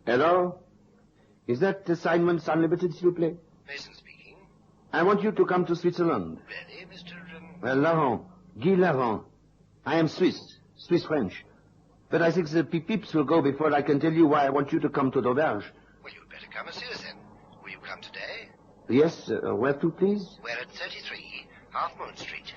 Hello? Is that Assignments Unlimited, s'il vous plaît? Mason speaking. I want you to come to Switzerland. Really, Mr. Laurent. Guy Laurent. I am Swiss-French. But I think the peeps will go before I can tell you why I want you to come to d'Auberge. Well, you'd better come and see us then. Will you come today? Yes, where to, please? We're at 33 Half Moon Street.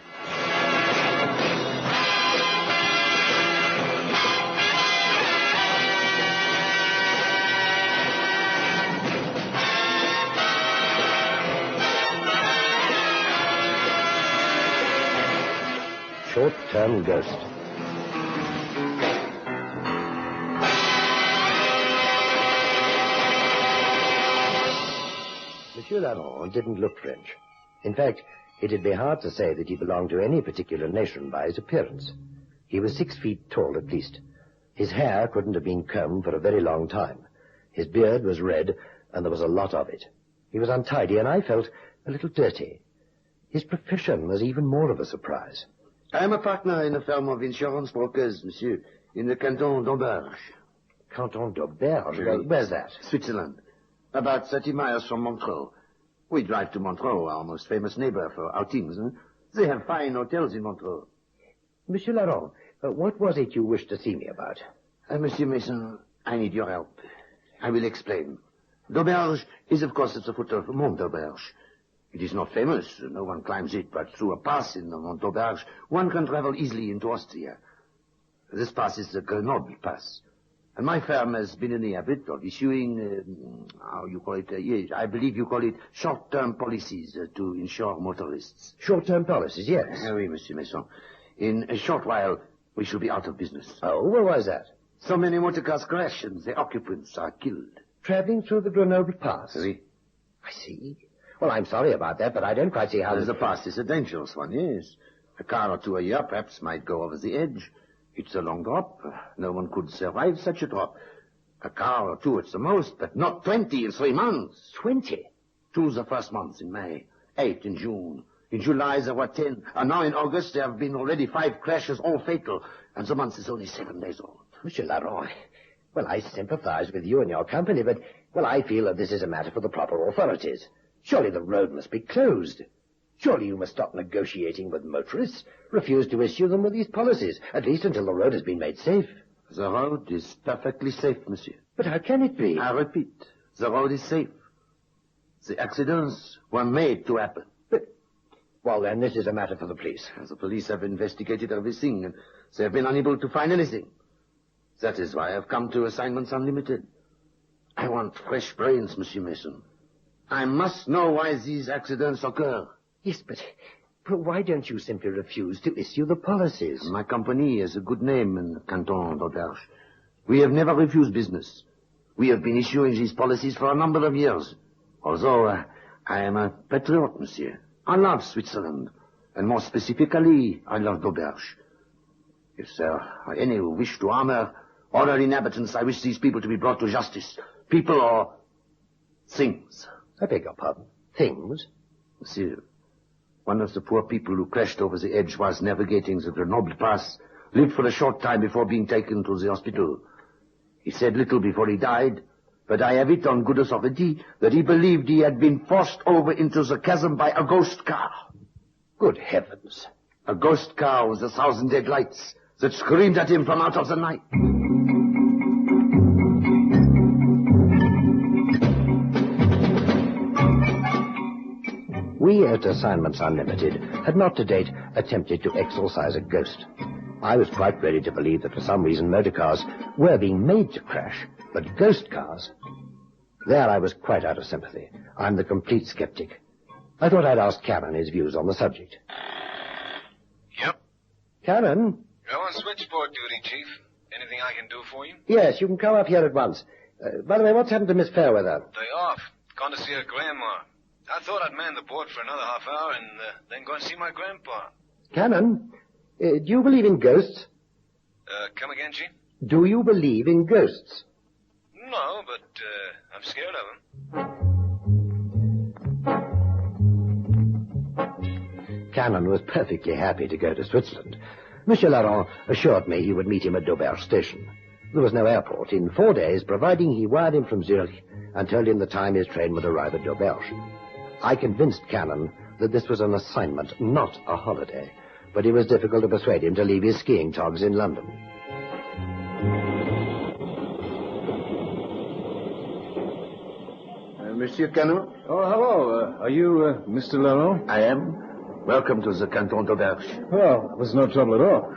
Short-term ghost. Monsieur Laurent didn't look French. In fact, it'd be hard to say that he belonged to any particular nation by his appearance. He was 6 feet tall at least. His hair couldn't have been combed for a very long time. His beard was red, and there was a lot of it. He was untidy, and I felt a little dirty. His profession was even more of a surprise. I am a partner in a firm of insurance brokers, monsieur, in the canton d'Auberge. Canton d'Auberge? Where's that? Switzerland. About 30 miles from Montreux. We drive to Montreux, our most famous neighbor, for outings. They have fine hotels in Montreux. Monsieur Laurent, what was it you wished to see me about? Monsieur Mason, I need your help. I will explain. D'Auberge is, of course, at the foot of Mont d'Auberge. It is not famous. No one climbs it, but through a pass in the Mont d'Auberge, one can travel easily into Austria. This pass is the Grenoble Pass. And my firm has been in the habit of issuing, how you call it, yes, I believe you call it short-term policies to insure motorists. Short-term policies, yes. Oui, Monsieur Mason. In a short while, we shall be out of business. Oh, well, why is that? So many motor cars crash and the occupants are killed. Traveling through the Grenoble Pass? Oui. I see. Well, I'm sorry about that, but I don't quite see how... The pass is a dangerous one, yes. A car or two a year perhaps might go over the edge. It's a long drop. No one could survive such a drop. A car or two at the most, but not 20 in 3 months. 20? 2 the first months in May, 8 in June. In July there were 10. And now in August there have been already 5 crashes, all fatal. And the month is only 7 days old. Monsieur Laurent, well, I sympathize with you and your company, but, well, I feel that this is a matter for the proper authorities. Surely the road must be closed. Surely you must stop negotiating with motorists, refuse to issue them with these policies, at least until the road has been made safe. The road is perfectly safe, monsieur. But how can it be? I repeat, the road is safe. The accidents were made to happen. But, well, then, this is a matter for the police. The police have investigated everything, and they have been unable to find anything. That is why I've come to Assignments Unlimited. I want fresh brains, Monsieur Mason. I must know why these accidents occur. Yes, but why don't you simply refuse to issue the policies? My company has a good name in the canton d'Auberge. We have never refused business. We have been issuing these policies for a number of years. Although I am a patriot, monsieur. I love Switzerland. And more specifically, I love d'Auberge. If there are any who wish to honor all our inhabitants, I wish these people to be brought to justice. People or things. I beg your pardon. Things? Monsieur, one of the poor people who crashed over the edge was navigating the Grenoble Pass, lived for a short time before being taken to the hospital. He said little before he died, but I have it on good authority that he believed he had been forced over into the chasm by a ghost car. Good heavens. A ghost car with 1,000 dead lights that screamed at him from out of the night. We at Assignments Unlimited had not to date attempted to exorcise a ghost. I was quite ready to believe that for some reason motor cars were being made to crash, but ghost cars... There I was quite out of sympathy. I'm the complete skeptic. I thought I'd ask Cannon his views on the subject. Yep. Cannon? You're on switchboard duty, Chief. Anything I can do for you? Yes, you can come up here at once. By the way, what's happened to Miss Fairweather? Day off. Gone to see her grandma. I thought I'd man the board for another half hour and then go and see my grandpa. Cannon, do you believe in ghosts? Come again, Chief? Do you believe in ghosts? No, but I'm scared of them. Cannon was perfectly happy to go to Switzerland. Monsieur Laurent assured me he would meet him at d'Auberge station. There was no airport in 4 days, providing he wired him from Zurich and told him the time his train would arrive at Dauberge. I convinced Cannon that this was an assignment, not a holiday, but it was difficult to persuade him to leave his skiing togs in London. Monsieur Cannon? Oh, hello. Are you Mr. Leroux? I am. Welcome to the Canton d'Auberge. Well, it was no trouble at all.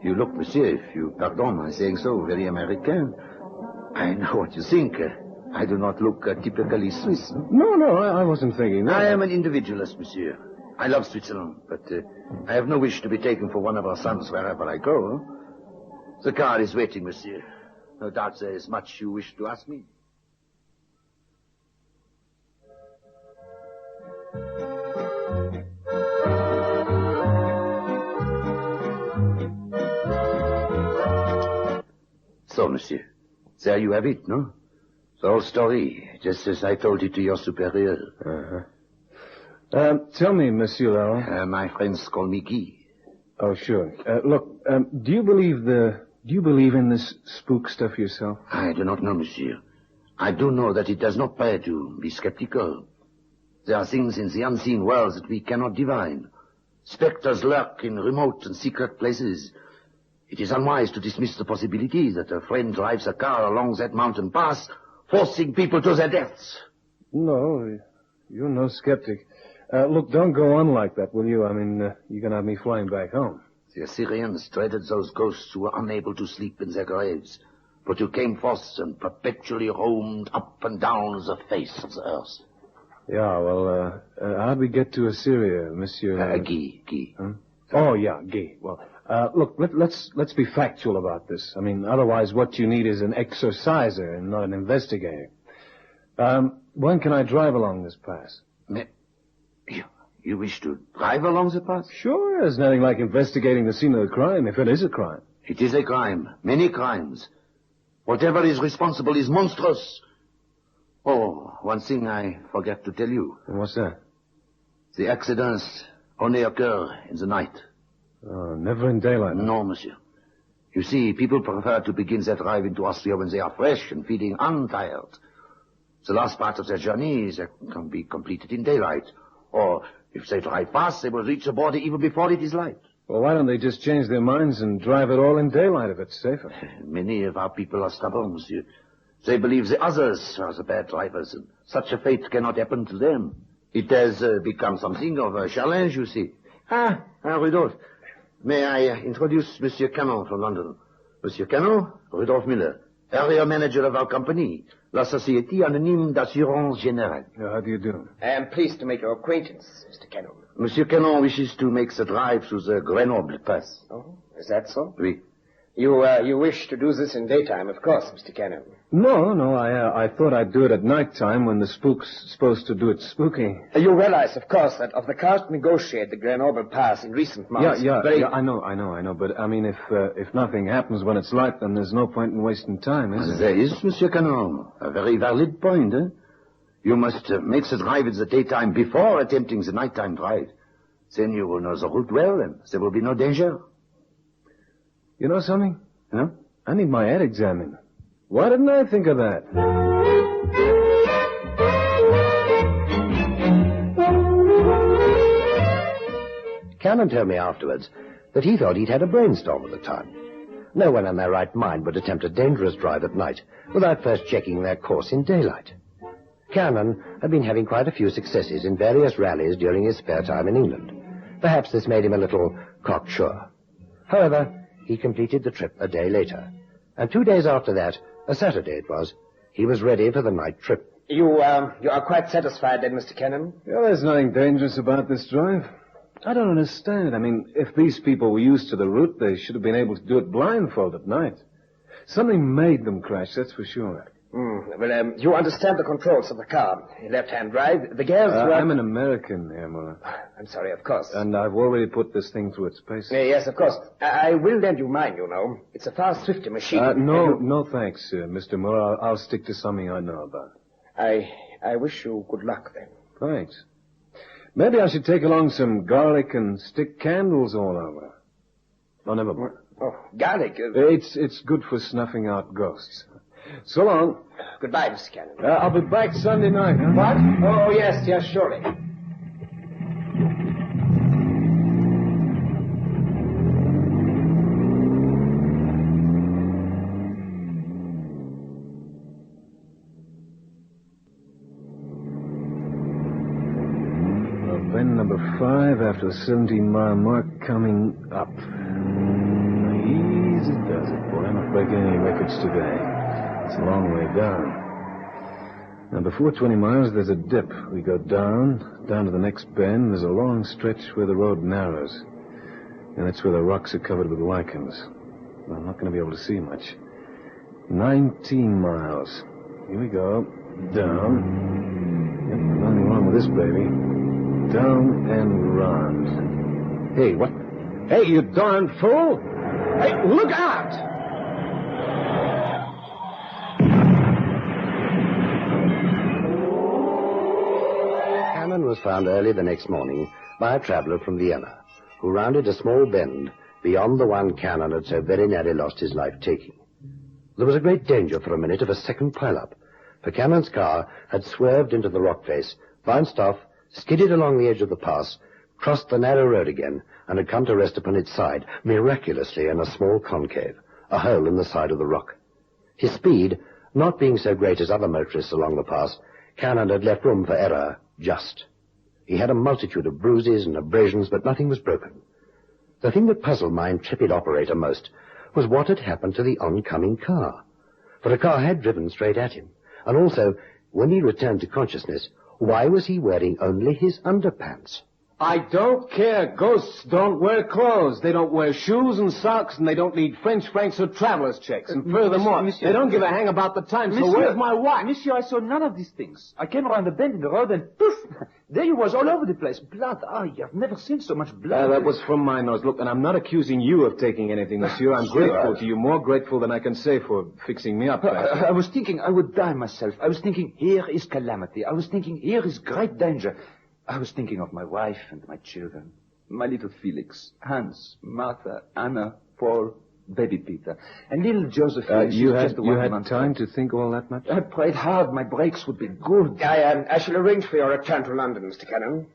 You look, monsieur, if you pardon my saying so, very American. I know what you think. I do not look typically Swiss. No, I wasn't thinking that. I am an individualist, monsieur. I love Switzerland, but I have no wish to be taken for one of our sons wherever I go. The car is waiting, monsieur. No doubt there is much you wish to ask me. So, monsieur, there you have it, no? The whole story, just as I told it to your superior. Tell me, Monsieur Leroux. My friends call me Guy. Oh, sure. Look, do you believe in this spook stuff yourself? I do not know, monsieur. I do know that it does not pay to be skeptical. There are things in the unseen world that we cannot divine. Spectres lurk in remote and secret places. It is unwise to dismiss the possibility that a friend drives a car along that mountain pass, forcing people to their deaths. No, you're no skeptic. Look, don't go on like that, will you? I mean, you're going to have me flying back home. The Assyrians dreaded those ghosts who were unable to sleep in their graves, but who came forth and perpetually roamed up and down the face of the earth. Yeah, well, how'd we get to Assyria, Monsieur? Guy. Huh? Oh, yeah, Guy. Well, look, let's be factual about this. I mean, otherwise what you need is an exorciser and not an investigator. When can I drive along this pass? You wish to drive along the pass? Sure, there's nothing like investigating the scene of the crime, if it is a crime. It is a crime. Many crimes. Whatever is responsible is monstrous. Oh, one thing I forget to tell you. And what's that? The accidents only occur in the night. Oh, never in daylight. No, monsieur. You see, people prefer to begin their drive into Austria when they are fresh and feeling untired. The last part of their journey can be completed in daylight. Or, if they drive fast, they will reach the border even before it is light. Well, why don't they just change their minds and drive it all in daylight if it's safer? Many of our people are stubborn, monsieur. They believe the others are the bad drivers, and such a fate cannot happen to them. It has become something of a challenge, you see. Rudolph. May I introduce Monsieur Cannon from London? Monsieur Cannon, Rudolph Miller, area manager of our company, La Société Anonyme d'Assurance Générale. How do you do? I am pleased to make your acquaintance, Mr. Cannon. Monsieur Cannon wishes to make the drive through the Grenoble Pass. Oh, is that so? Oui. You wish to do this in daytime, of course, Mr. Cannon. No, I thought I'd do it at nighttime when the spook's supposed to do its spooking. You realize, of course, that of the cost negotiated the Grenoble Pass in recent months... Yeah, I know, but, I mean, if nothing happens when it's light, then there's no point in wasting time, is there? There is, Monsieur Cannon. A very valid point, eh? You must make the drive in the daytime before attempting the nighttime drive. Then you will know the route well, and there will be no danger. You know something? Huh? I need my head examined. Why didn't I think of that? Cannon told me afterwards that he thought he'd had a brainstorm at the time. No one in their right mind would attempt a dangerous drive at night without first checking their course in daylight. Cannon had been having quite a few successes in various rallies during his spare time in England. Perhaps this made him a little cocksure. However, he completed the trip a day later. And 2 days after that, a Saturday it was, he was ready for the night trip. You are quite satisfied then, Mr. Cannon? Yeah, there's nothing dangerous about this drive. I don't understand. I mean, if these people were used to the route, they should have been able to do it blindfold at night. Something made them crash, that's for sure. Well, you understand the controls of the car. Left-hand drive. The gears work... I'm an American, Herr Muller. I'm sorry, of course. And I've already put this thing through its paces. Yes, of course. I will lend you mine, you know. It's a far swifter machine. No thanks, Mr. Muller. I'll stick to something I know about. I wish you good luck, then. Thanks. Maybe I should take along some garlic and stick candles all over. Oh, never mind. Oh, garlic. It's good for snuffing out ghosts. So long. Goodbye, Mr. Cannon. I'll be back Sunday night, huh? What? Oh, yes, surely. Bend number 5 after the 17-mile mark coming up. Easy does it, boy. I'm not breaking any records today. It's a long way down. Now, before 20 miles, there's a dip. We go down to the next bend. There's a long stretch where the road narrows. And that's where the rocks are covered with lichens. Well, I'm not going to be able to see much. 19 miles. Here we go. Down. Yep, nothing wrong with this baby. Down and round. Hey, what? Hey, you darn fool! Hey, look out! Cannon was found early the next morning by a traveler from Vienna, who rounded a small bend beyond the one Cannon had so very nearly lost his life taking. There was a great danger for a minute of a second pileup, for Cannon's car had swerved into the rock face, bounced off, skidded along the edge of the pass, crossed the narrow road again, and had come to rest upon its side, miraculously in a small concave, a hole in the side of the rock. His speed, not being so great as other motorists along the pass, Cannon had left room for error just. He had a multitude of bruises and abrasions, but nothing was broken. The thing that puzzled my intrepid operator most was what had happened to the oncoming car. For the car had driven straight at him, and also, when he returned to consciousness, why was he wearing only his underpants? I don't care. Ghosts don't wear clothes. They don't wear shoes and socks, and they don't need French francs or traveler's checks. And furthermore, they don't give a hang about the time, so where's my watch? Monsieur, I saw none of these things. I came around the bend in the road and poof! There you was all over the place. Blood. I've never seen so much blood. That was from my nose. Look, and I'm not accusing you of taking anything, monsieur. I'm grateful to you, more grateful than I can say for fixing me up. I was thinking I would die myself. I was thinking, here is calamity. I was thinking, here is great danger. I was thinking of my wife and my children. My little Felix, Hans, Martha, Anna, Paul, baby Peter, and little Josephine. You had time to think all that much? I prayed hard. My breaks would be good. I shall arrange for your return to London, Mr. Cannon.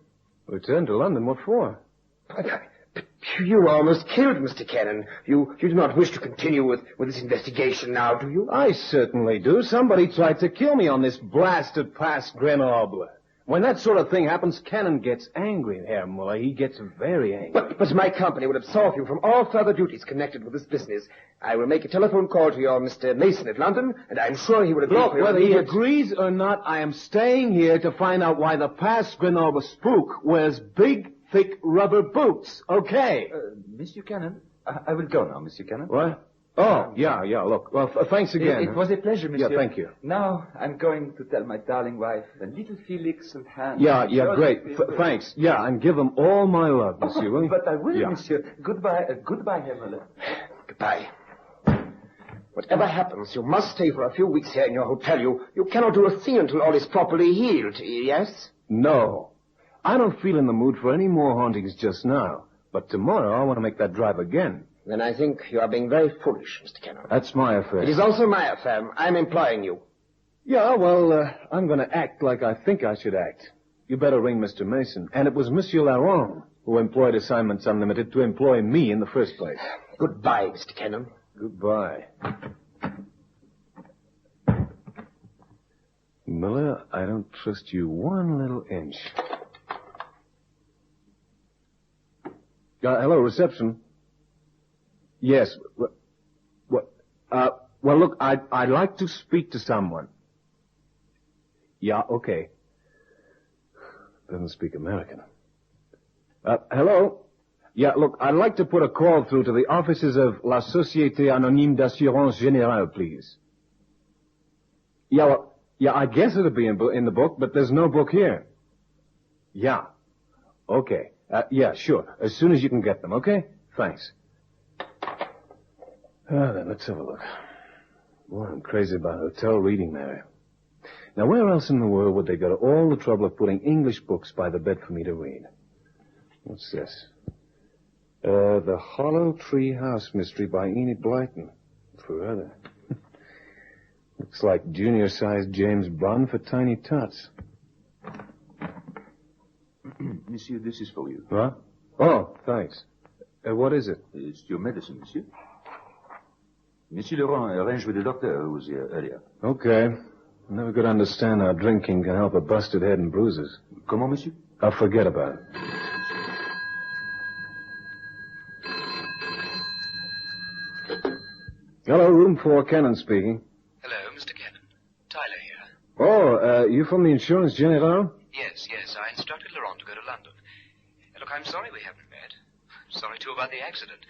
Return to London? What for? But you were almost killed, Mr. Cannon. You do not wish to continue with this investigation now, do you? I certainly do. Somebody tried to kill me on this blasted Pass Grenoble. When that sort of thing happens, Cannon gets angry, Herr Muller. He gets very angry. But my company will absolve you from all further duties connected with this business. I will make a telephone call to your Mr. Mason at London, and I'm sure he will agree. Look, whether he agrees or not, I am staying here to find out why the Pass Grenoble spook wears big, thick rubber boots. Okay? Monsieur Cannon, I will go now, Monsieur Cannon. What? Oh, yeah, look. Well, thanks again. It was a pleasure, monsieur. Yeah, thank you. Now, I'm going to tell my darling wife and little Felix and Hans. Yeah, great. Thanks. Yeah, and give them all my love, monsieur, will you? But I will, monsieur. Goodbye, Herr Muller. Goodbye. Whatever happens, you must stay for a few weeks here in your hotel. You cannot do a thing until all is properly healed, yes? No. I don't feel in the mood for any more hauntings just now. But tomorrow I want to make that drive again. Then I think you are being very foolish, Mr. Cannon. That's my affair. It is also my affair. I'm employing you. Yeah, well, I'm going to act like I think I should act. You better ring Mr. Mason. And it was Monsieur Laurent who employed Assignments Unlimited to employ me in the first place. Goodbye, Mr. Cannon. Goodbye. Miller, I don't trust you one little inch. Hello, reception. Yes. What? Well, look, I'd like to speak to someone. Yeah, okay. Doesn't speak American. Hello? Yeah, look, I'd like to put a call through to the offices of La Société Anonyme d'Assurance Générale, please. Yeah, I guess it'll be in the book, but there's no book here. Yeah. Okay. Yeah, sure. As soon as you can get them, okay? Thanks. Then let's have a look. Boy, I'm crazy about hotel reading there. Now, where else in the world would they go to all the trouble of putting English books by the bed for me to read? What's this? The Hollow Tree House Mystery by Enid Blyton. Forever. Looks like junior-sized James Bond for tiny tots. Monsieur, this is for you. What? Oh, thanks. What is it? It's your medicine, monsieur. Monsieur Laurent arranged with the doctor who was here earlier. Okay. Never could understand how drinking can help a busted head and bruises. Comment, monsieur? I'll forget about it. Hello, room 4, Cannon speaking. Hello, Mr. Cannon. Tyler here. Oh, you from the Insurance General? Yes. I instructed Laurent to go to London. Look, I'm sorry we haven't met. Sorry, too, about the accident.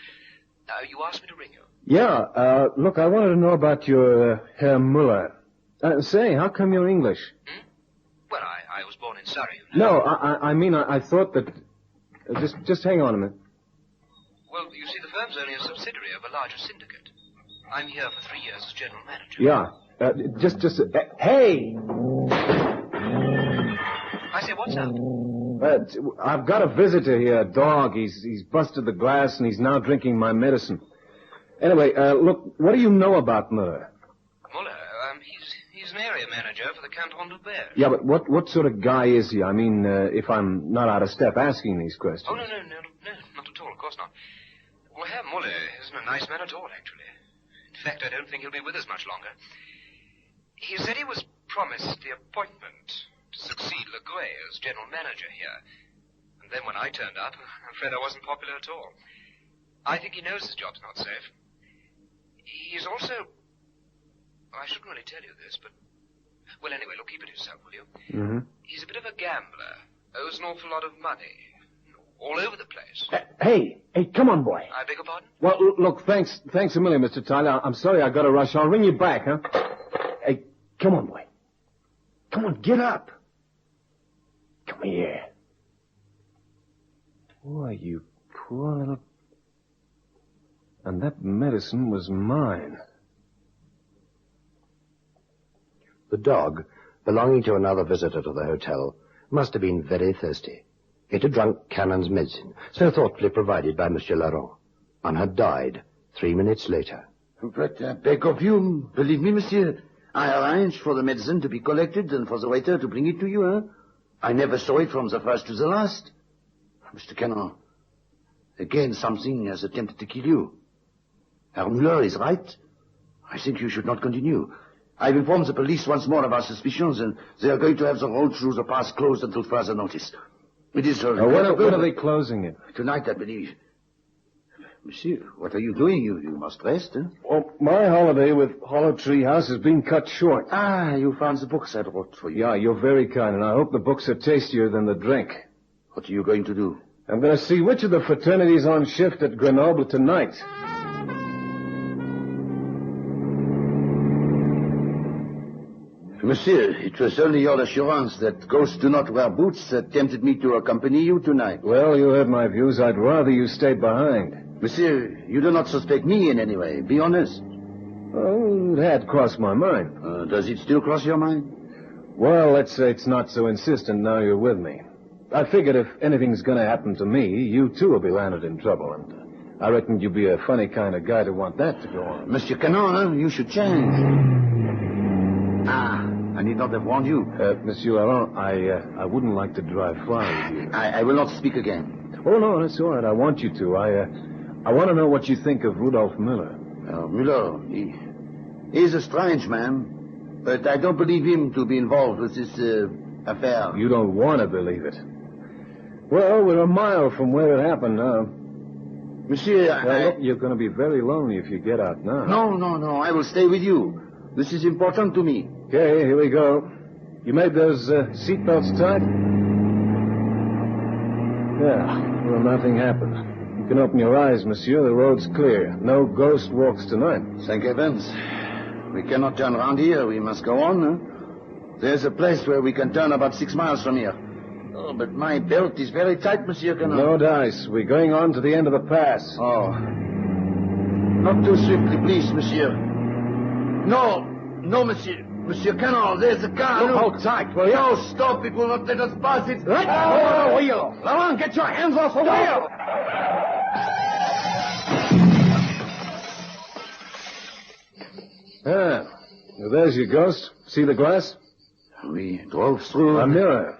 You asked me to ring you. Yeah, look, I wanted to know about your Herr Muller. Say, how come you're English? Well, I was born in Surrey, you know. No, I mean, I thought that... Just hang on a minute. Well, you see, the firm's only a subsidiary of a larger syndicate. I'm here for 3 years as general manager. Yeah, hey! I say, what's up? I've got a visitor here, a dog. He's busted the glass, and he's now drinking my medicine. Anyway, look, what do you know about Muller? Muller? He's an area manager for the Canton de Berne. Yeah, but what sort of guy is he? I mean, if I'm not out of step asking these questions. Oh, no, not at all, of course not. Well, Herr Muller isn't a nice man at all, actually. In fact, I don't think he'll be with us much longer. He said he was promised the appointment to succeed Legray as general manager here. And then when I turned up, I'm afraid I wasn't popular at all. I think he knows his job's not safe. He's also... I shouldn't really tell you this, but... Well, anyway, look, keep it to yourself, will you? Mm-hmm. He's a bit of a gambler. Owes an awful lot of money. All over the place. Hey, come on, boy. I beg your pardon? Well, look, thanks a million, Mr. Tyler. I'm sorry I got to rush. I'll ring you back, huh? Hey, come on, boy. Come on, get up. Come here. Boy, you poor little... And that medicine was mine. The dog, belonging to another visitor to the hotel, must have been very thirsty. It had drunk Cannon's medicine, so thoughtfully provided by Monsieur Laurent, and had died 3 minutes later. But I beg of you, believe me, monsieur, I arranged for the medicine to be collected and for the waiter to bring it to you, huh? I never saw it from the first to the last. Mr. Cannon, again something has attempted to kill you. Herr Müller is right. I think you should not continue. I've informed the police once more of our suspicions, and they are going to have the road through the pass closed until further notice. It is... when are they closing it? Tonight, I believe. Monsieur, what are you doing? You must rest, huh? Oh, my holiday with Hollow Tree House has been cut short. Ah, you found the books I wrote for you. Yeah, you're very kind, and I hope the books are tastier than the drink. What are you going to do? I'm going to see which of the fraternities on shift at Grenoble tonight. Monsieur, it was only your assurance that ghosts do not wear boots that tempted me to accompany you tonight. Well, you heard my views. I'd rather you stayed behind. Monsieur, you do not suspect me in any way. Be honest. Oh, it had crossed my mind. Does it still cross your mind? Well, let's say it's not so insistent now you're with me. I figured if anything's going to happen to me, you too will be landed in trouble, and I reckoned you'd be a funny kind of guy to want that to go on. Monsieur Cannon, you should change. I need not have warned you. Monsieur Laurent, I wouldn't like to drive far with you. I will not speak again. Oh, no, that's all right. I want you to. I want to know what you think of Rudolf Müller. Müller, he is a strange man, but I don't believe him to be involved with this affair. You don't want to believe it. Well, we're a mile from where it happened now. Monsieur, look, you're going to be very lonely if you get out now. No. I will stay with you. This is important to me. Okay, here we go. You made those seatbelts tight? Yeah, well, nothing happened. You can open your eyes, monsieur. The road's clear. No ghost walks tonight. Thank heavens. We cannot turn around here. We must go on. Huh? There's a place where we can turn about 6 miles from here. Oh, but my belt is very tight, Monsieur Cannon. No dice. We're going on to the end of the pass. Oh. Not too swiftly, please, monsieur. No, monsieur. Monsieur Cannon, there's a car. Look, hold tight, will you? No, stop. It will not let us pass it. Let go of the wheel. Laurent, get your hands off the wheel. Ah, well, there's your ghost. See the glass? We drove through... A mirror.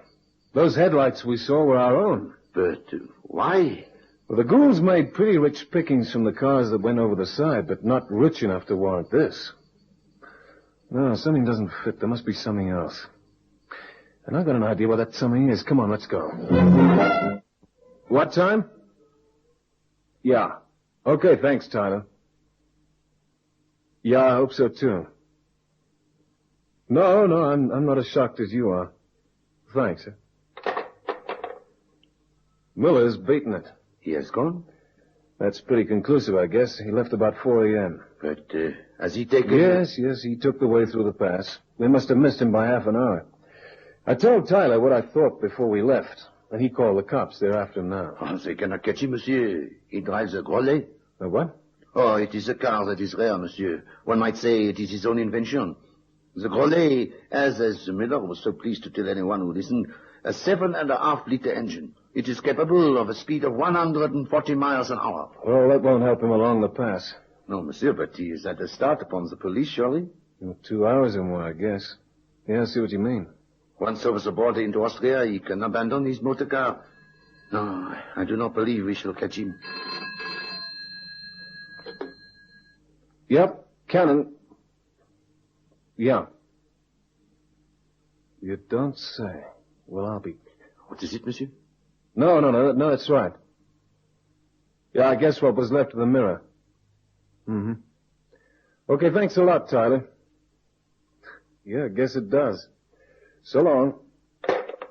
Those headlights we saw were our own. But why? Well, the ghouls made pretty rich pickings from the cars that went over the side, but not rich enough to warrant this. No, something doesn't fit. There must be something else. And I've got an idea what that something is. Come on, let's go. What time? Yeah. Okay, thanks, Tyler. Yeah, I hope so, too. No, I'm not as shocked as you are. Thanks. Miller's beaten it. He has gone? That's pretty conclusive, I guess. He left about 4 a.m. But has he taken... Yes, he took the way through the pass. We must have missed him by half an hour. I told Tyler what I thought before we left, and he called the cops. They're after him now. Oh, they cannot catch him, monsieur. He drives a Grollet. A what? Oh, it is a car that is rare, monsieur. One might say it is his own invention. The Grollet has, as Miller was so pleased to tell anyone who listened, a 7.5-liter engine. It is capable of a speed of 140 miles an hour. Well, that won't help him along the pass. No, monsieur, but he is at a start upon the police, surely? 2 hours or more, I guess. Yeah, I see what you mean. Once over the border into Austria, he can abandon his motor car. No, I do not believe we shall catch him. Yep, Cannon. Yeah. You don't say. Well, I'll be... What is it, monsieur? No, that's right. Yeah, I guess what was left of the mirror. Mm-hmm. Okay, thanks a lot, Tyler. Yeah, I guess it does. So long.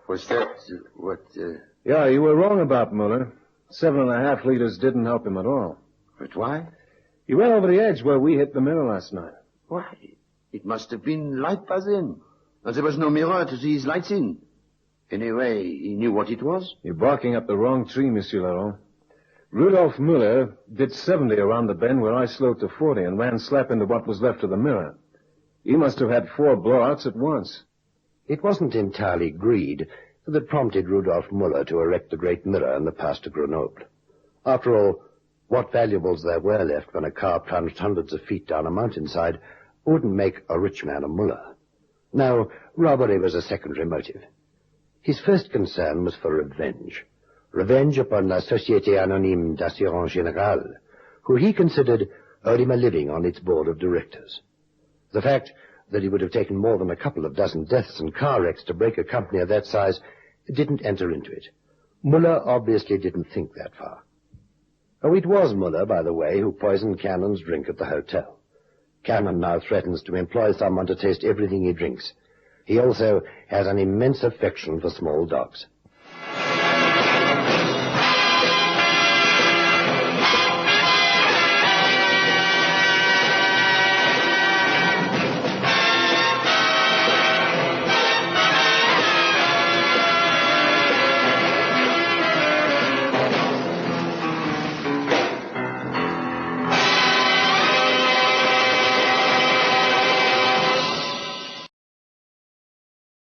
Was that what... Yeah, you were wrong about Muller. 7.5 liters didn't help him at all. But why? He ran over the edge where we hit the mirror last night. Why? It must have been light by then. And there was no mirror to see his lights in. Anyway, he knew what it was. You're barking up the wrong tree, Monsieur Laurent. Rudolf Muller did 70 around the bend where I slowed to 40 and ran slap into what was left of the mirror. He must have had 4 blowouts at once. It wasn't entirely greed that prompted Rudolf Muller to erect the great mirror in the Pass de Grenoble. After all, what valuables there were left when a car plunged hundreds of feet down a mountainside wouldn't make a rich man a Muller. Now, robbery was a secondary motive. His first concern was for revenge. Revenge upon la Société Anonyme d'Assurance Générale, who he considered owed him a living on its board of directors. The fact that it would have taken more than a couple of dozen deaths and car wrecks to break a company of that size didn't enter into it. Muller obviously didn't think that far. Oh, it was Muller, by the way, who poisoned Cannon's drink at the hotel. Cannon now threatens to employ someone to taste everything he drinks. He also has an immense affection for small dogs.